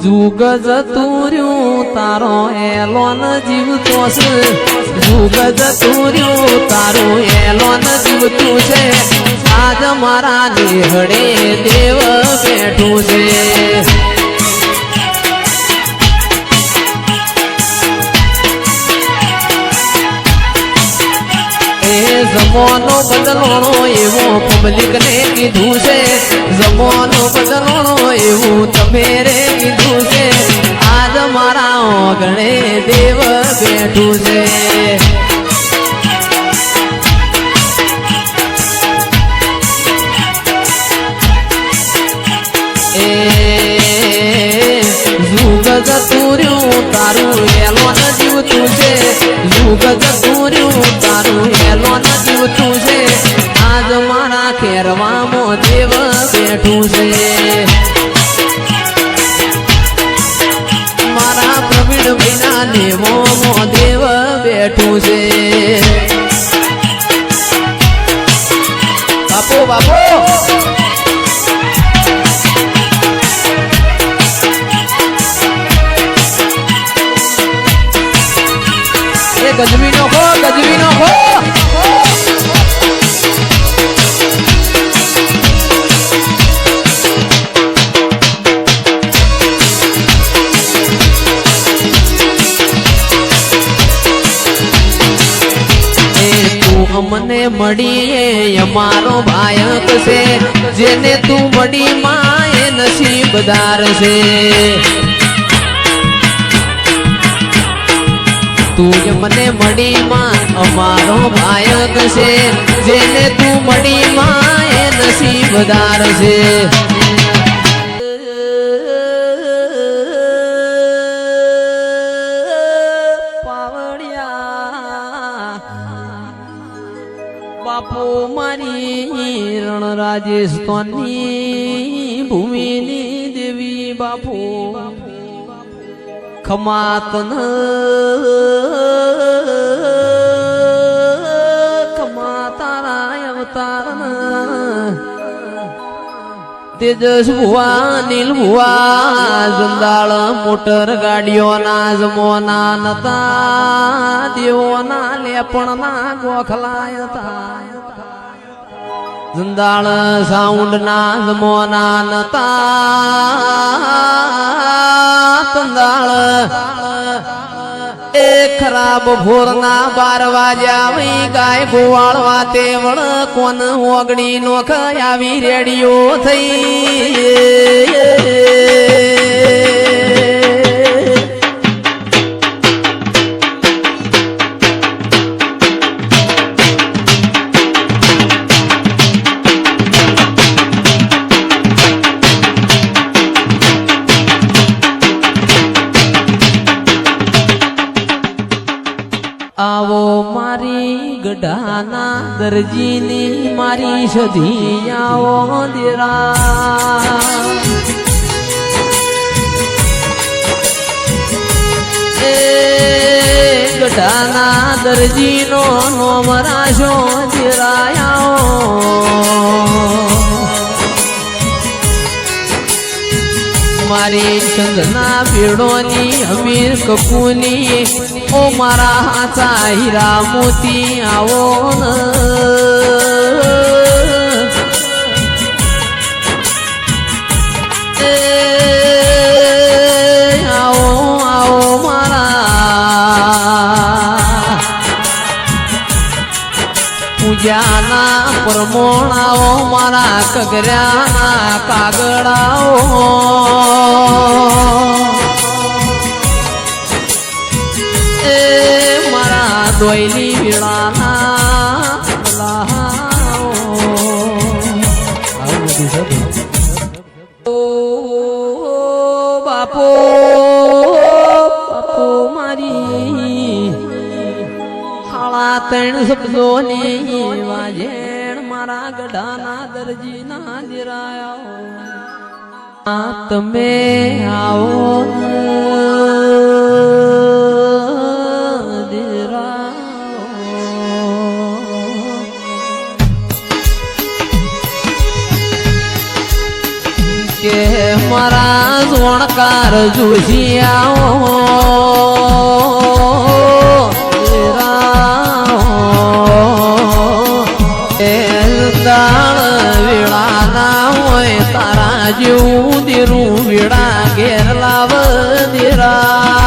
જુગ જતુર્યું તારો એલોન જીવતો છે જુગ જતુર્યું તારું એલોન જીવતું છે આજ મારા નિહળે દેવ બેઠું છે જમવાનો બદલોણો એવું પબ્લિક ને કીધું છે જમવાનો બદલોણો એવું તમે રે કીધું છે આજ મારા ઓગણે દેવ બેઠું છે જુગ જતુર્યું તારું એલોન જીવતું છે જુગ જતુર્યું તારું એલોન જીવતું છે આજ મારા ખેરવામાં દેવ બેઠું છે મારા પ્રવીણ ભાઈના નેમોમાં દેવ બેઠું છે બાપો બાપો ગજવી નો ખો ગજવી નો ખો અમને મળીએ અમારો ભાયક છે જેને તું મળી માં એ નસીબદાર છે તું મને મળી માં અમારો ભાયક છે જેને તું મળી માં એ નસીબદાર છે બાપો મારી રણ રાજસ્થાનની ભૂમિની દેવી બાપો ખમાતન ખમાતારા અવતારન તેજસ ભુવા નીલ ભુવા જંદાળ મોટર ગાડીઓના જમોના નતા દેવોના લેપણના ગોખલાય હતા જંદાળ સાઉન્ડના જમોના નતા તંદાળ એ ખરાબ ભોરના 12 વાગ્યા વઈ ગાય ગોવાળવા તે વળ કોન ઓગણી નોખ આવી રેડિયો થઈ આવો મારી ગઢાના દરજીની મારી સધી આવો દેરા એ ગઢાના દરજીનો નોમ રાશો દેરાયાઓ મારી ચંદના ભેડોની અમીર કપૂની ઓ મારા હાથા હીરા મોતી આવો આવો આવો મારા પૂજાના પરમોણાઓ મારા કગર્યાના કાગડાઓ એ મારા દોયલી વીણાના ઓ બાપો બાપો મારી હાળા 3 શબ્દોની વાજેણ મારા ગઢાના દરજીના દિરાયા તમે આવો કે મારા જોણકાર જોશિયાઓ વેળાના હોય તારા જેવું દેરું વેળા ઘેર લાવ દેરા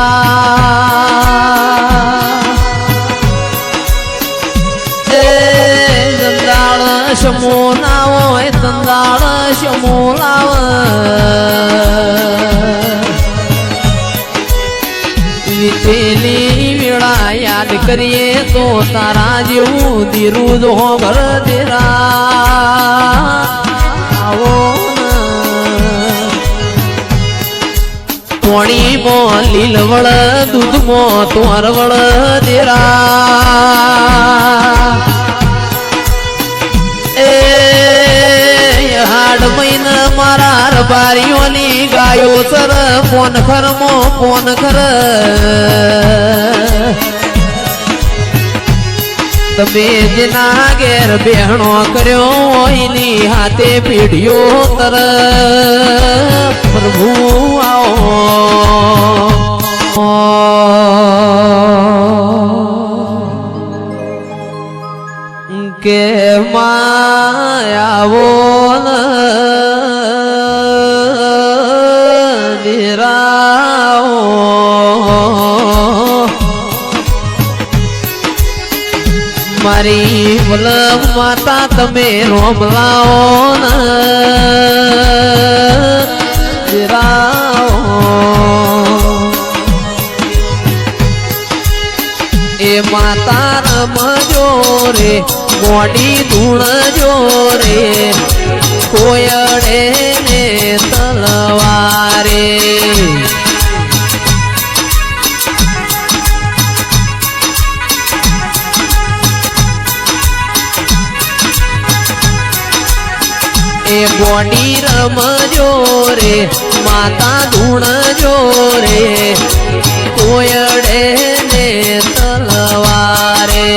શમો ના હોય તંદાળ શમો લાવ વિતેલી વેળા યાદ કરીએ તો તારા જેવું દીરું જો ઘર દેરા આવો પોણીમાં લીલવળ દૂધમાં તોરવળ દેરા હાડ મહિના મારા રબારીઓની ગાયો સર પોન ખરમો પોન ખર તમે જેના ઘેર બેહણો કર્યો એની હાથે પીઢીઓ તર પ્રભુ આવો કે માયાવો દેરાઓ મારી વલમ માતા તમે રોમલાઓ દેરાઓ એ માતા રમજો રે મોડી ધૂણજો રે કોયડે ને તલવારે એ બોડી રમજો રે માતા ધૂણજો રે કોયડે ને તલવારે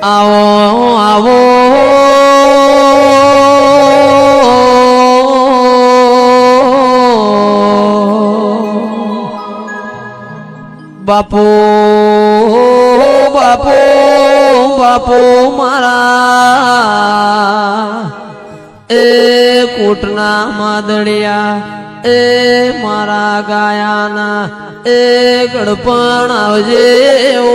આવો આવો બાપો બાપો બાપો મારા એ કોટના માદડિયા એ મારા ગાયાના એ ગડપણ આવજે ઓ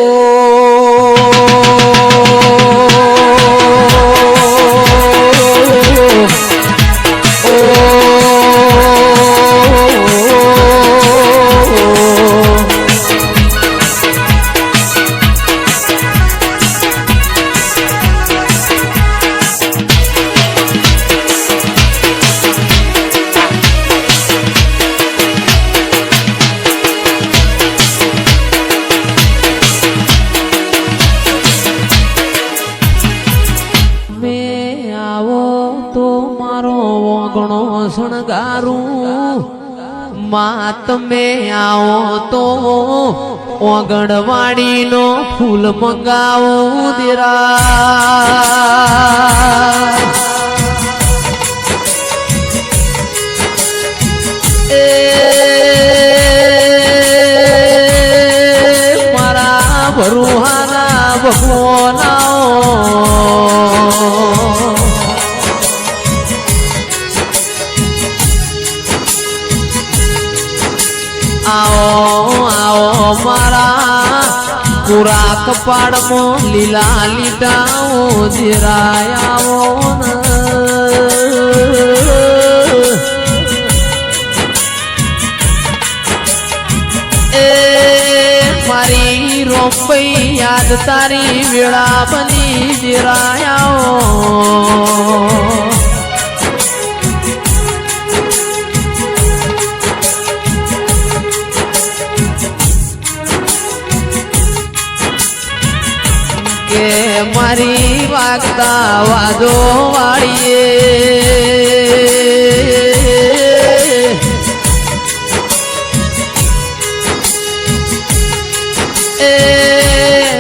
શણગારું માં તમે આવો તો ઓગણવાડીનો ફૂલ મંગાવું દેરા એ મારા ભરુહાના ભગવાનાઓ આવો આવો મારા પૂરા કપાળમાં લીલા લીટાઓ ધીરાયાઓ એ મારી રોપઈ યાદ તારી વેળા બની ધીરાયાઓ કે મારી વાગતા વાદો વાળીએ એ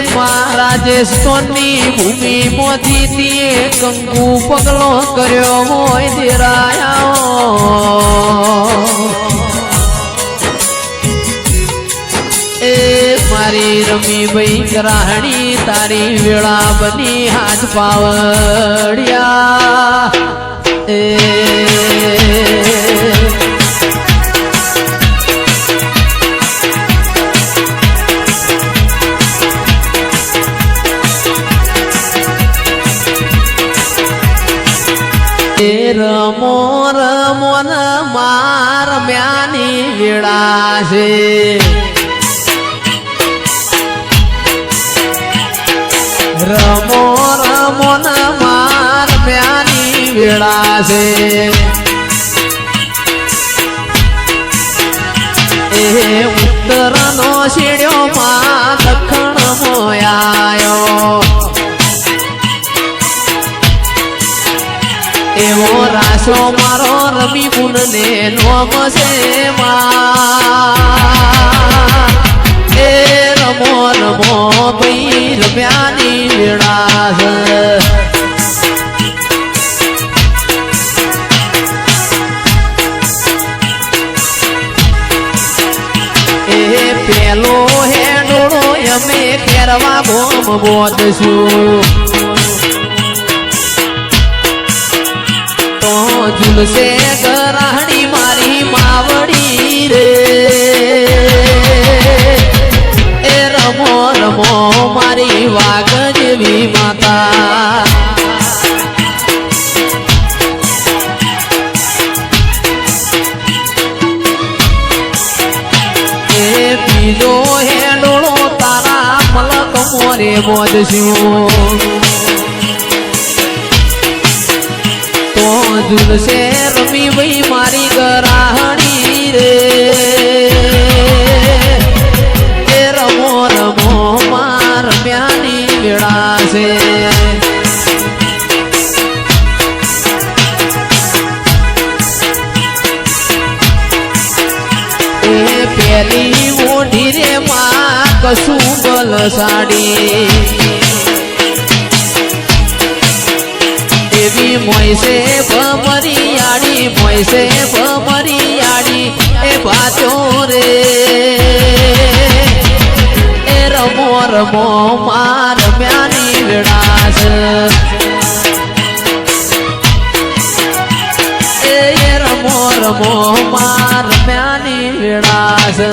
મહારાજ રેસ્ટોની ભૂમિ મોથી તીએ કંકુ પગલો કર્યો હોય દેરાયા એ મારી રમી ભાઈ ગ્રાહણી તારી વેળા બની હાથ પાવડિયા એ રમો રમો ન માર મ્યાની વેળા છે રમો રમો ન માર મ્યાની વેળા છે એ ઉત્તરનો શેડ્યો માં દખણ મોયાયો એવો રાસો મારો રમી ગુણ ને નોમ છે એ રમો રમો ભાઈ રમ્યાની વેળા એ પેલો હેડોળો અમે કેરવા ગોમ બોધશું ઝુલસે ગરાહણી મારી માવડી રે એ રમો રમો મારી વાગ જેવી માતા એ બીજો હેડોળો તારા મલક મોરે બોધશું ઝુલસે રમી ભાઈ મારી ગરાહણી રે એ રમો રમો માર મ્યાની વેળા છે એ પેલી ઓઢી રે માં કશું બલ સાડી એવી મોયસે ભમરિયાળી મોયસે ભમરિયાળી એ ભાચો રે એ રમો રમો માર મ્યાની વેળા છે એ રમો રમો માર મ્યાની વેળા છે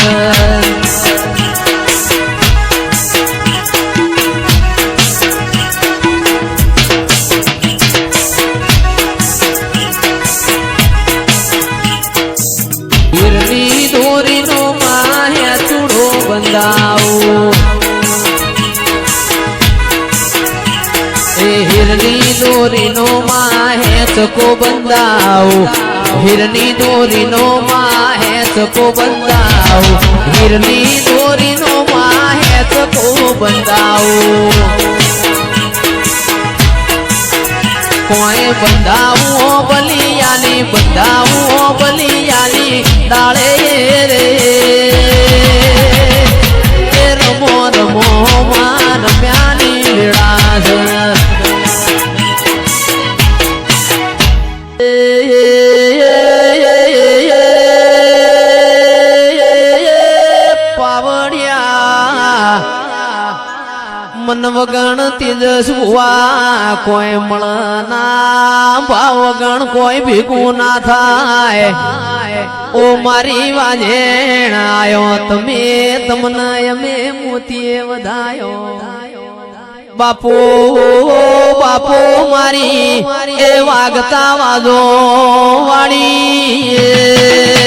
हिरनी दोरी नो माहे चको बंदाओ हिरनी दोरी नो माहे चको बंदाओ हिरनी दोरी नो माहे चको बंदाओ कोई बंदाओ बलियानी डाले रे रमो रमो मान म्यानी वेळा मन वगण तेजस्वा कोई मळना भाव वगण कोई भीगू ना थाय ओ मारी वाजेण आयो तमे तमने यमे मोतीए वधायो बापू बापू मारी ए वागता वाजो वाड़ी